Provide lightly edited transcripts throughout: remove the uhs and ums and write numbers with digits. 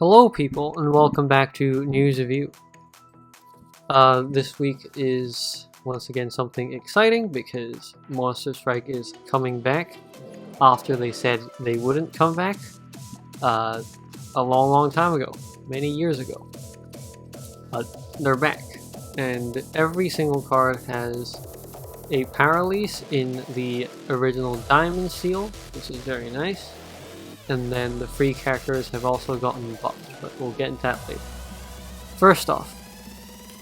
Hello people, and welcome back to News Review. This week is once again something exciting because Monster Strike is coming back after they said they wouldn't come back a long time ago, many years ago. But they're back, and every single card has a paralease in the original diamond seal, which is very nice. And then the free characters have also gotten buffed, but we'll get into that later. First off,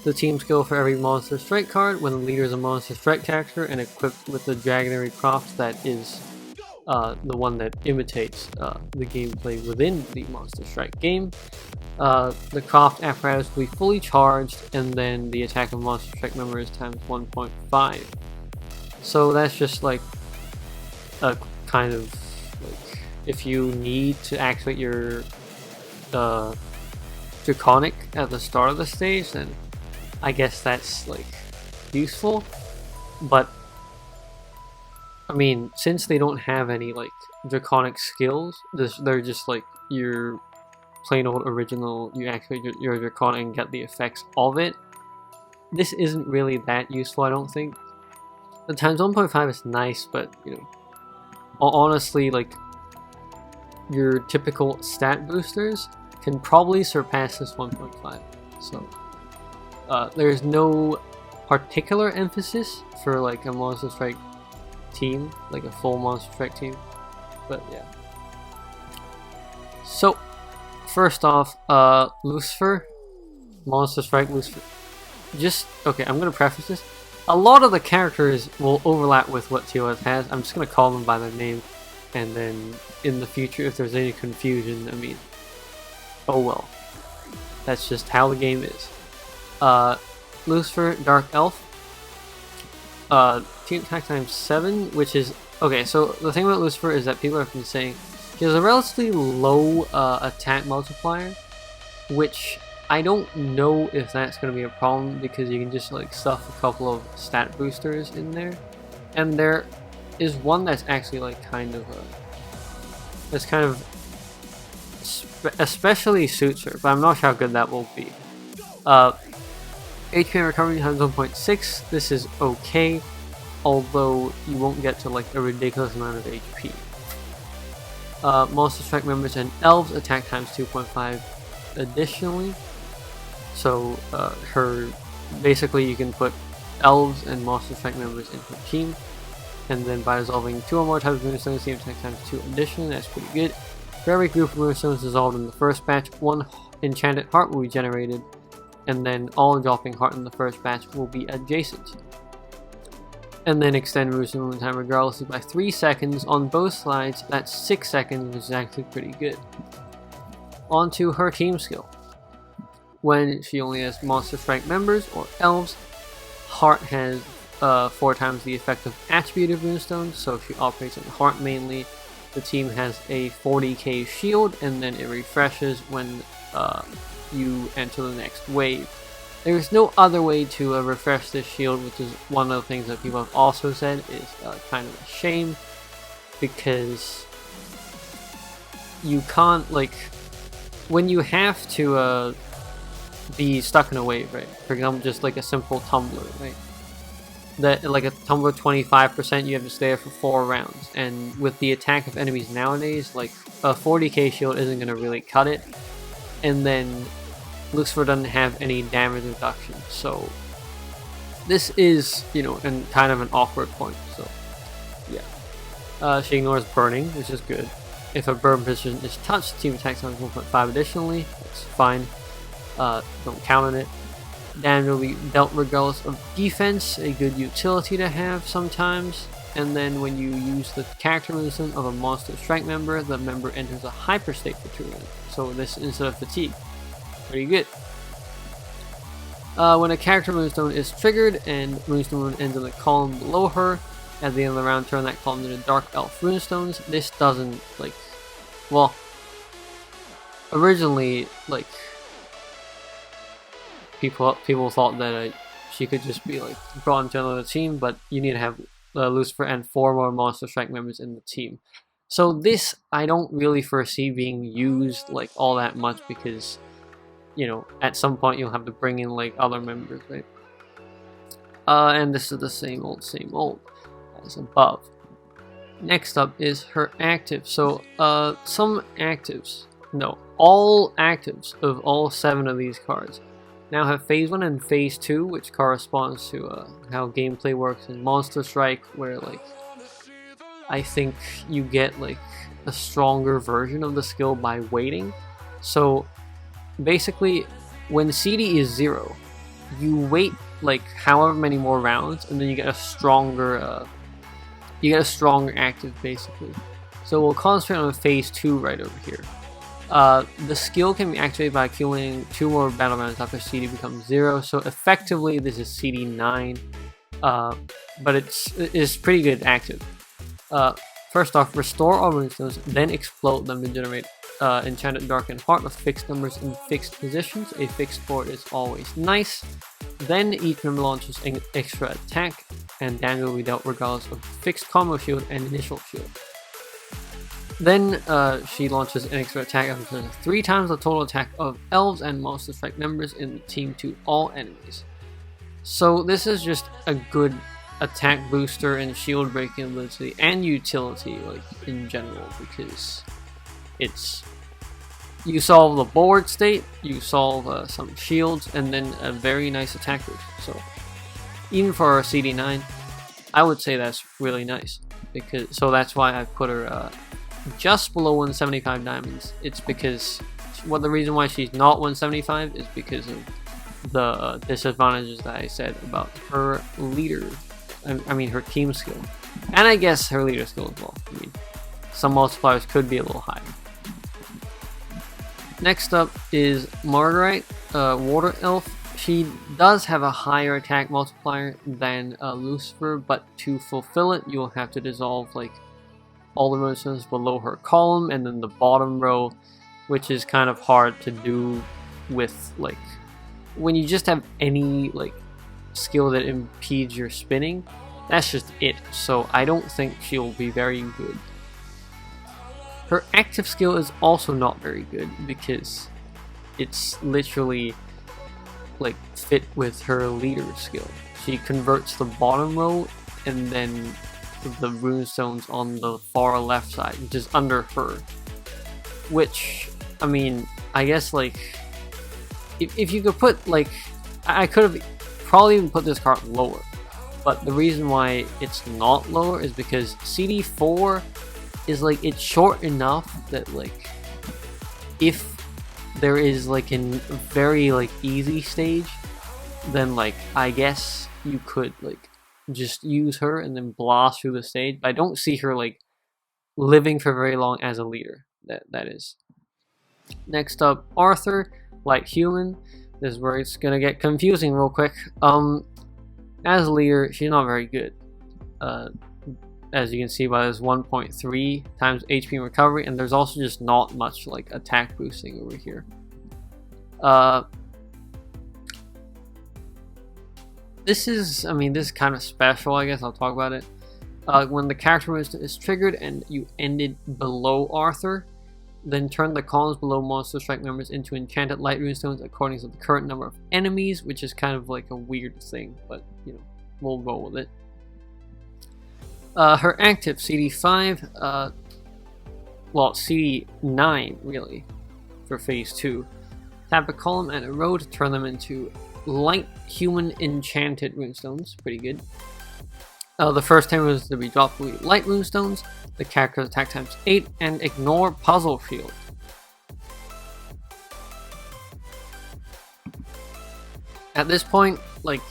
the team skill for every Monster Strike card when the leader is a Monster Strike character and equipped with the Dragonary Croft that is the one that imitates the gameplay within the Monster Strike game. The Croft apparatus will be fully charged, and then the attack of Monster Strike member is times 1.5. So that's just like a kind of like, if you need to activate your Draconic at the start of the stage, then I guess that's like useful. But I mean, since they don't have any like Draconic skills, they're just like your plain old original, you activate your Draconic and get the effects of it. This isn't really that useful, I don't think. The times 1.5 is nice, but you know, honestly, like, your typical stat boosters can probably surpass this 1.5. So there's no particular emphasis for like a Monster Strike team, like a full Monster Strike team, but yeah. So first off, Lucifer, Monster Strike Lucifer. Okay, I'm gonna preface this. A lot of the characters will overlap with what TOS has. I'm just gonna call them by their name. And then in the future, if there's any confusion, I mean, oh well. That's just how the game is. Lucifer, Dark Elf. Team attack times 7, which is... Okay, so the thing about Lucifer is that people have been saying he has a relatively low attack multiplier, which I don't know if that's going to be a problem because you can just like stuff a couple of stat boosters in there. And there is one that's actually like kind of especially suits her, but I'm not sure how good that will be. HP recovery times 1.6. This is okay, although you won't get to like a ridiculous amount of HP. Monster Strike members and elves attack times 2.5 additionally. So basically you can put elves and Monster Strike members in her team. And then by dissolving 2 or more types of moonstones, team attack times 2 additionally. That's pretty good. For every group of moonstones dissolved in the first batch, 1 enchanted heart will be generated, and then all dropping heart in the first batch will be adjacent. And then extend moonstone time regardless by 3 seconds on both sides. That's 6 seconds, which is actually pretty good. On to her team skill. When she only has Monster Strike members or elves, heart has 4 times the effective attribute of Moonstone, so if she operates on heart mainly, the team has a 40k shield, and then it refreshes when you enter the next wave. There is no other way to refresh this shield, which is one of the things that people have also said is kind of a shame, because you can't, like, when you have to be stuck in a wave, right? For example, just like a simple tumbler, right? That like a tumbler 25%, you have to stay there for 4 rounds, and with the attack of enemies nowadays, like a 40k shield isn't going to really cut it, and then Lucifer doesn't have any damage reduction, so this is, you know, kind of an awkward point. So yeah, she ignores burning, which is good. If a burn position is touched, team attacks on 1.5 additionally. That's fine. Don't count on it. Damage will be dealt regardless of defense, a good utility to have sometimes. And then when you use the character moonstone of a Monster Strike member, the member enters a hyper state for 2 minutes. So this instead of fatigue. Pretty good. When a character moonstone is triggered and moonstone ends in the column below her, at the end of the round turn that column into Dark Elf runestones. This doesn't, like, well, originally, like, people thought that she could just be like brought into another team, but you need to have Lucifer and 4 more Monster Strike members in the team. So this I don't really foresee being used like all that much because, you know, at some point you'll have to bring in like other members, right? And this is the same old as above. Next up is her active. So some actives, no, all actives of all 7 of these cards now have phase 1 and phase 2, which corresponds to how gameplay works in Monster Strike, where like I think you get like a stronger version of the skill by waiting. So basically when CD is 0, you wait like however many more rounds and then you get a stronger active basically. So we'll concentrate on phase 2 right over here. The skill can be activated by accumulating 2 more battle rounds after CD becomes 0. So effectively this is CD 9, but it's pretty good active. First off, restore all runestones, then explode them to generate enchanted darkened heart with fixed numbers in fixed positions. A fixed board is always nice. Then each member launches an extra attack, and damage will be dealt regardless of fixed combo shield and initial shield. Then she launches an extra attack after 3 times the total attack of elves and Monster Strike members in the team to all enemies. So this is just a good attack booster and shield breaking ability and utility, like in general, because it's you solve the board state, you solve some shields, and then a very nice attack boost. So even for our CD9, I would say that's really nice. So that's why I put her just below 175 diamonds. It's because the reason why she's not 175 is because of the disadvantages that I said about her leader. I mean her team skill, and I guess her leader skill as well. I mean, some multipliers could be a little higher. Next up is Margarite, Water Elf. She does have a higher attack multiplier than Lucifer, but to fulfill it, you'll have to dissolve like all the runestones below her column and then the bottom row, which is kind of hard to do with like when you just have any like skill that impedes your spinning. That's just it. So I don't think she'll be very good. Her active skill is also not very good because it's literally like fit with her leader skill. She converts the bottom row and then the runestones on the far left side, which is under her. Which, I mean, I guess like if you could put like, I could have probably even put this card lower, but the reason why it's not lower is because CD4 is like, it's short enough that like if there is like a very like easy stage, then like I guess you could like just use her and then blast through the stage. I don't see her like living for very long as a leader. That is. Next up, Arthur, Light Human. This is where it's gonna get confusing real quick. As a leader, she's not very good. As you can see by this 1.3 times HP recovery, and there's also just not much like attack boosting over here. This is kind of special, I guess. I'll talk about it. When the character is triggered and you ended below Arthur, then turn the columns below Monster Strike members into enchanted light runestones according to the current number of enemies, which is kind of like a weird thing, but you know, we'll go with it. Her active CD5, well, CD9 really, for phase 2. Tap a column and a row to turn them into light human enchanted runestones. Pretty good. The first 10 runes to be dropped will be light runestones. The character's attack times 8 and ignore puzzle shield. At this point, like,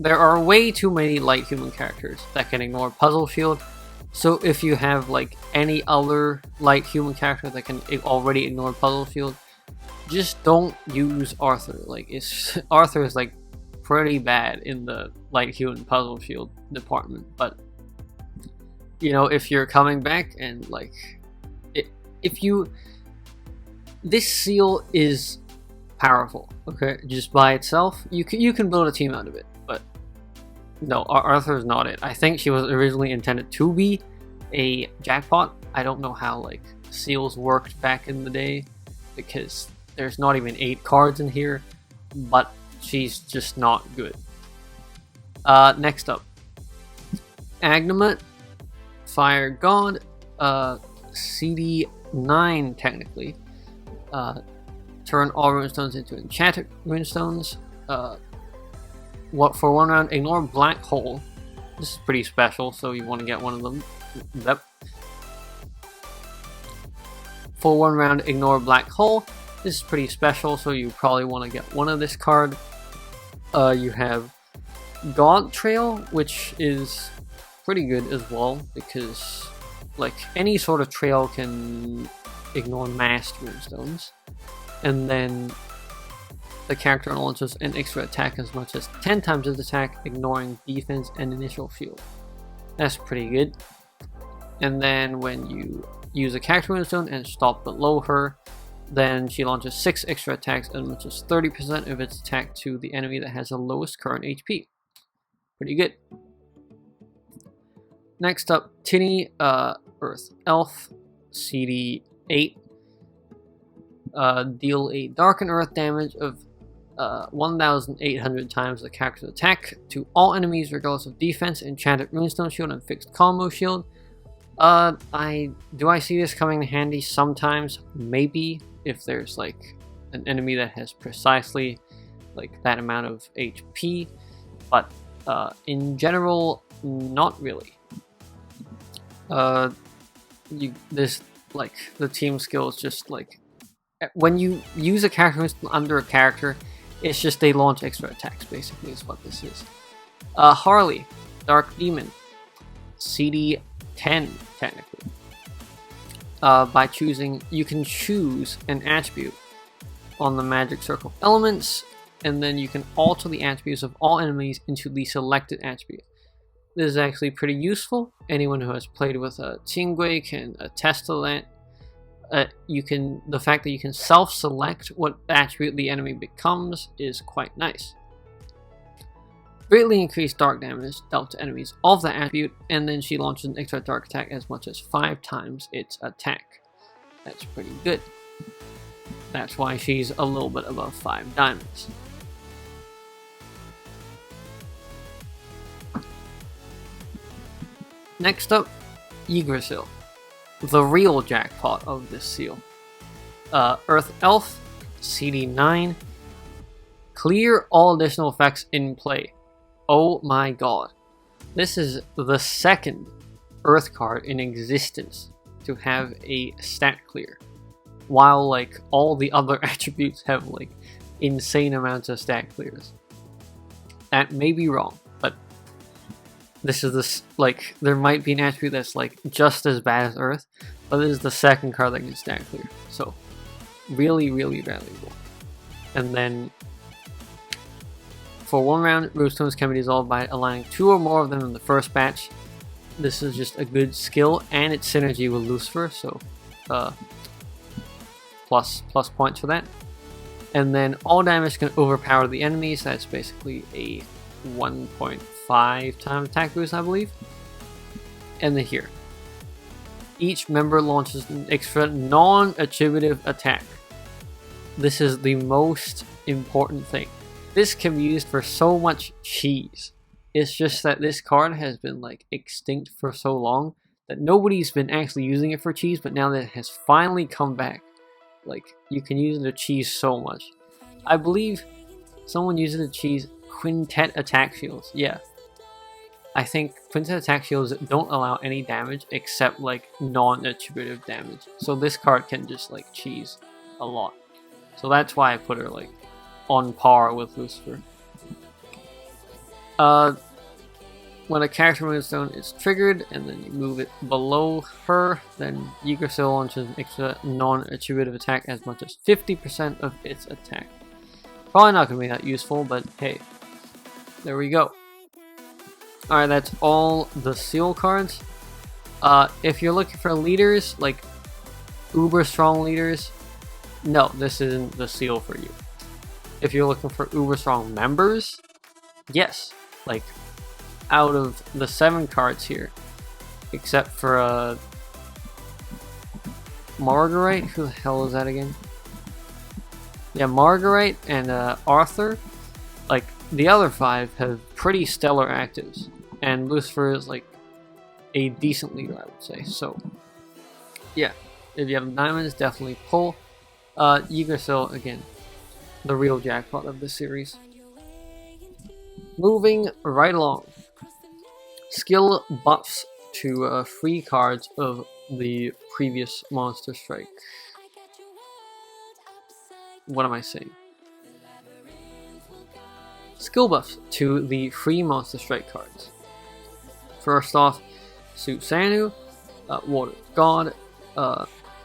there are way too many light human characters that can ignore puzzle shield. So if you have like any other light human character that can already ignore puzzle shield, just don't use Arthur. Like, Arthur is like pretty bad in the light human puzzle shield department. But you know, if you're coming back and like, this seal is powerful. Okay, just by itself, you can build a team out of it. But no, Arthur is not it. I think she was originally intended to be a jackpot, I don't know how like seals worked back in the day, because there's not even 8 cards in here, but she's just not good. Next up, Agnamut, Fire God, CD9 technically. Turn all runestones into enchanted runestones. For 1 round, ignore Black Hole. This is pretty special, so you want to get one of them. Yep. For 1 round, ignore Black Hole. This is pretty special, so you probably want to get one of this card. You have God Trail, which is pretty good as well, because like any sort of trail can ignore massed runestones. And then the character launches an extra attack as much as 10 times its attack, ignoring defense and initial shield. That's pretty good. And then when you use a character runestone and stop below her, then she launches 6 extra attacks as much as 30% of its attack to the enemy that has the lowest current HP. Pretty good. Next up, Tini, Earth Elf, CD8. Deal a Darken Earth damage of 1,800 times the character's attack to all enemies regardless of defense, enchanted runestone shield, and fixed combo shield. Do I see this coming in handy sometimes? Maybe, if there's like an enemy that has precisely like that amount of HP, but in general, not really. This like the team skill is just like when you use a character under a character, it's just they launch extra attacks. Basically, is what this is. Harley, Dark Demon, CD 10 technically. By choosing, you can choose an attribute on the magic circle elements, and then you can alter the attributes of all enemies into the selected attribute. This is actually pretty useful. Anyone who has played with a Tingui can attest to that. The fact that you can self-select what attribute the enemy becomes is quite nice. Greatly increased dark damage dealt to enemies of that attribute, and then she launches an extra dark attack as much as 5 times its attack. That's pretty good. That's why she's a little bit above 5 diamonds. Next up, Yggdrasil, the real jackpot of this seal. Earth Elf, CD9. Clear all additional effects in play. Oh my god. This is the second Earth card in existence to have a stat clear, while like all the other attributes have like insane amounts of stat clears. That may be wrong, but this is this like there might be an attribute that's like just as bad as Earth, but this is the second card that can stat clear. So really, really valuable. And then for 1 round, runestones can be dissolved by aligning 2 or more of them in the first batch. This is just a good skill, and its synergy with Lucifer, so plus points for that. And then all damage can overpower the enemies. That's basically a 1.5 times attack boost, I believe. And then here, each member launches an extra non-attributive attack. This is the most important thing. This can be used for so much cheese. It's just that this card has been like extinct for so long that nobody's been actually using it for cheese, but now that it has finally come back, like you can use it to cheese so much. I believe someone uses it to cheese quintet attack shields. Yeah. I think quintet attack shields don't allow any damage except like non-attributive damage. So this card can just like cheese a lot. So that's why I put her like on par with Lucifer. When a character runestone is triggered and then you move it below her, then Yggdrasil launches an extra non-attributive attack as much as 50% of its attack. Probably not going to be that useful, but hey, there we go. Alright, that's all the seal cards. If you're looking for leaders, like uber strong leaders, no, this isn't the seal for you. If you're looking for uber strong members, yes. Like, out of the 7 cards here, except for Margarite, who the hell is that again? Yeah, Margarite and Arthur, like the other 5 have pretty stellar actives, and Lucifer is like a decent leader, I would say. So yeah, if you have diamonds, definitely pull. Yggdrasil, again, the real jackpot of this series. Moving right along. Skill buffs to free cards of the previous Monster Strike. What am I saying? Skill buffs to the free Monster Strike cards. First off, Susanu, Water God.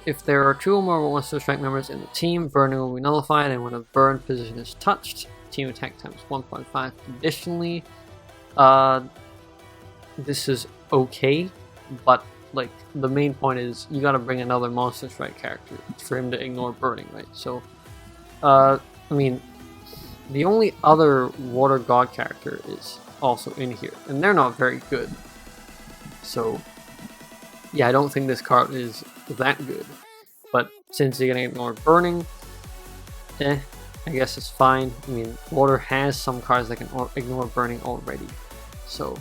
If there are 2 or more Monster Strike members in the team, burning will be nullified, and when a burn position is touched, team attack times 1.5. Additionally, this is okay, but like the main point is you gotta bring another Monster Strike character for him to ignore burning, right? So, I mean, the only other Water God character is also in here, and they're not very good. So, yeah, I don't think this card is that good. But since you're gonna ignore burning, I guess it's fine. I mean, Water has some cards that can ignore burning already. So,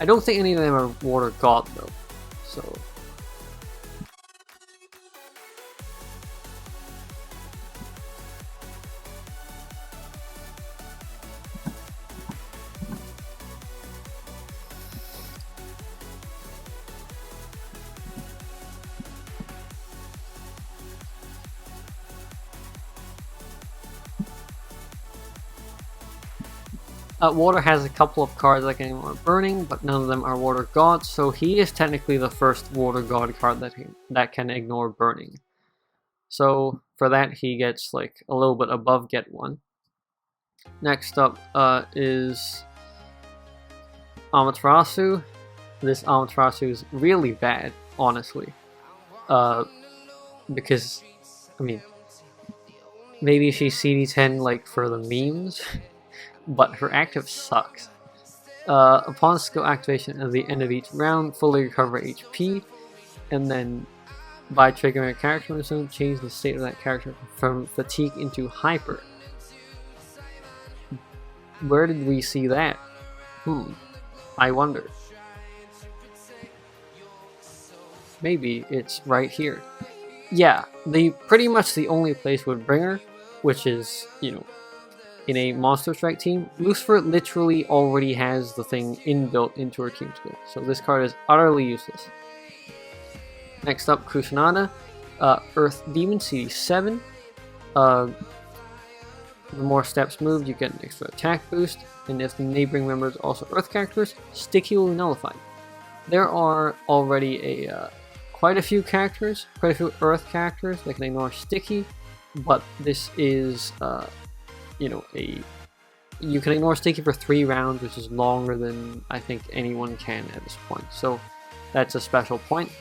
I don't think any of them are Water God though. So, Water has a couple of cards that can ignore burning, but none of them are Water God, so he is technically the first Water God card that can ignore burning. So for that, he gets like a little bit above get 1. Next up is Amaterasu. This Amaterasu is really bad, honestly. Because, I mean, maybe she's CD10 like for the memes, but her active sucks. Upon skill activation at the end of each round, fully recover HP, and then by triggering a character on its own, change the state of that character from fatigue into hyper. Where did we see that? I wonder. Maybe it's right here. Yeah, pretty much the only place would bring her, which is, you know, in a Monster Strike team. Lucifer literally already has the thing inbuilt into her team skill, so this card is utterly useless. Next up, Kusanada, Earth Demon, CD7. The more steps moved, you get an extra attack boost, and if the neighboring members are also Earth characters, Sticky will be nullified. There are already quite a few Earth characters that can ignore Sticky, but this is you know, you can ignore Sticky for 3 rounds, which is longer than I think anyone can at this point. So that's a special point.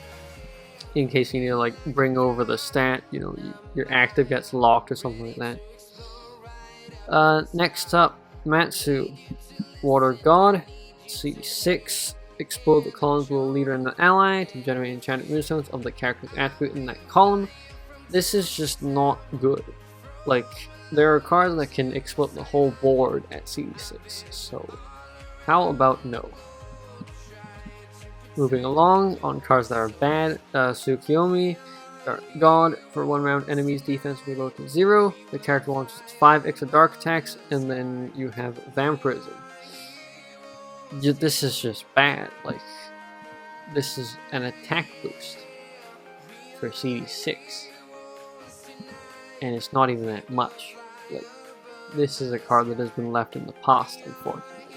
In case you need to like bring over the stat, you know, your active gets locked or something like that. Next up, Matsu, Water God, CD6. Explode the columns with a leader and an ally to generate enchanted moonstones of the character's attribute in that column. This is just not good. Like, there are cards that can explode the whole board at CD6, so how about no? Moving along, on cards that are bad, Tsukiyomi, Dark God, for 1 round enemies defense will be low to 0, the character launches 5 extra dark attacks, and then you have Vampirism. This is just bad, like, this is an attack boost for CD6, and it's not even that much. Like, this is a card that has been left in the past, unfortunately.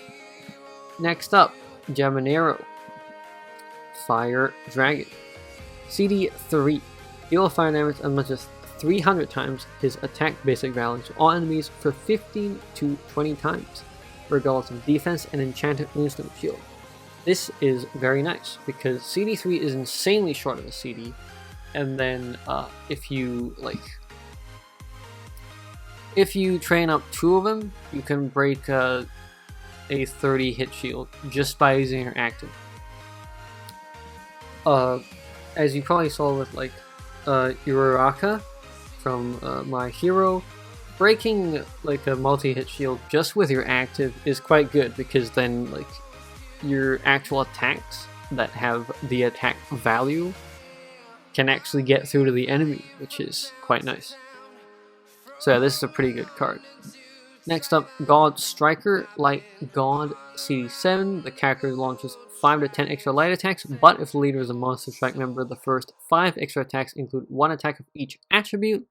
Next up, Jamanero, Fire Dragon, CD3. Deal fire damage as much as 300 times his attack basic value to all enemies for 15 to 20 times, regardless of defense and enchanted moonstone shield. This is very nice because CD3 is insanely short of a CD, and then if you train up 2 of them, you can break a 30 hit shield just by using your active. As you probably saw with like Uraraka from My Hero. Breaking like a multi-hit shield just with your active is quite good, because then like your actual attacks that have the attack value can actually get through to the enemy, which is quite nice. So yeah, this is a pretty good card. Next up, God Striker, Light God CD7. The character launches 5 to 10 extra light attacks, but if the leader is a Monster Strike member, the first 5 extra attacks include 1 attack of each attribute.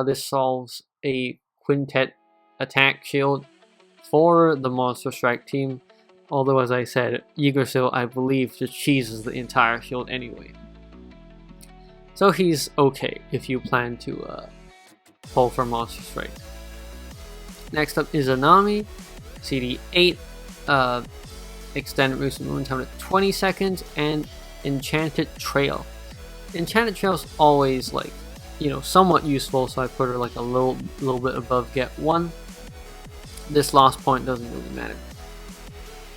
This solves a quintet attack shield for the Monster Strike team, although as I said, Yggdrasil, I believe, just cheeses the entire shield anyway. So he's okay if you plan to pull for Monster Strike. Next up is Anami, CD8, extended movement time to 20 seconds, and Enchanted Trail. Enchanted Trail is always like, you know, somewhat useful, so I put her like a little bit above Get 1. This last point doesn't really matter.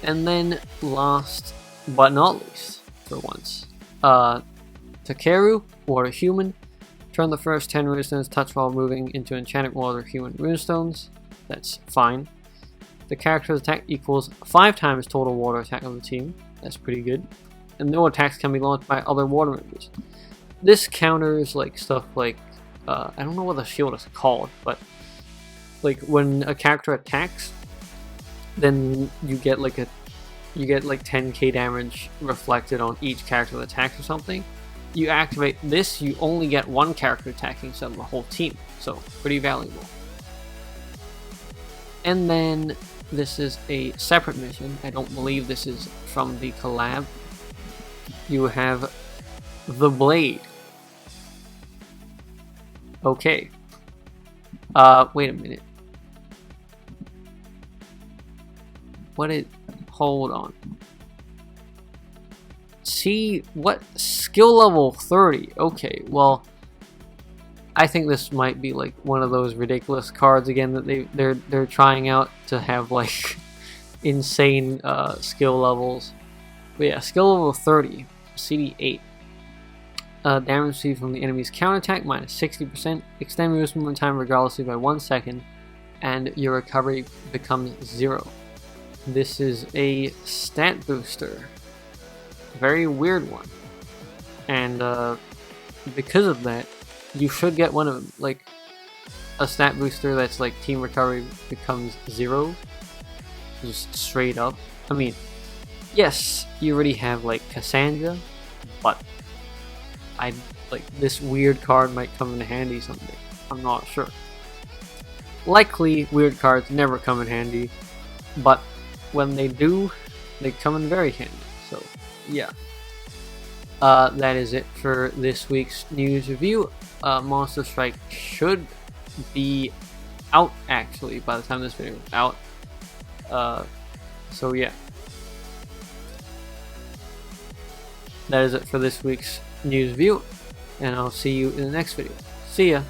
And then last but not least, for once, Karū, Water Human. Turn the first 10 runestones touch while moving into Enchanted Water Human runestones. That's fine. The character's attack equals 5 times total water attack of the team. That's pretty good. And no attacks can be launched by other water members. This counters like stuff like, I don't know what the shield is called, but like when a character attacks, then you get like 10k damage reflected on each character that attacks or something. You activate this, you only get 1 character attacking instead of the whole team, so pretty valuable. And then this is a separate mission. I don't believe this is from the collab. You have the Blade. Okay. Wait a minute. Hold on. See, what? Skill level 30. Okay, well, I think this might be like one of those ridiculous cards again that they're trying out to have like insane skill levels. But yeah, skill level 30, CD8. Damage received from the enemy's counterattack minus 60%. Extend movement time regardlessly by 1 second, and your recovery becomes 0. This is a stat booster. Very weird one. And because of that, you should get one of them. Like a stat booster that's like team recovery becomes 0. Just straight up. I mean, yes, you already have like Cassandra, but this weird card might come in handy someday. I'm not sure. Likely, weird cards never come in handy, but when they do, they come in very handy. So, yeah. That is it for this week's news review. Monster Strike should be out, actually, by the time this video is out. So, yeah. That is it for this week's news review, and I'll see you in the next video. See ya!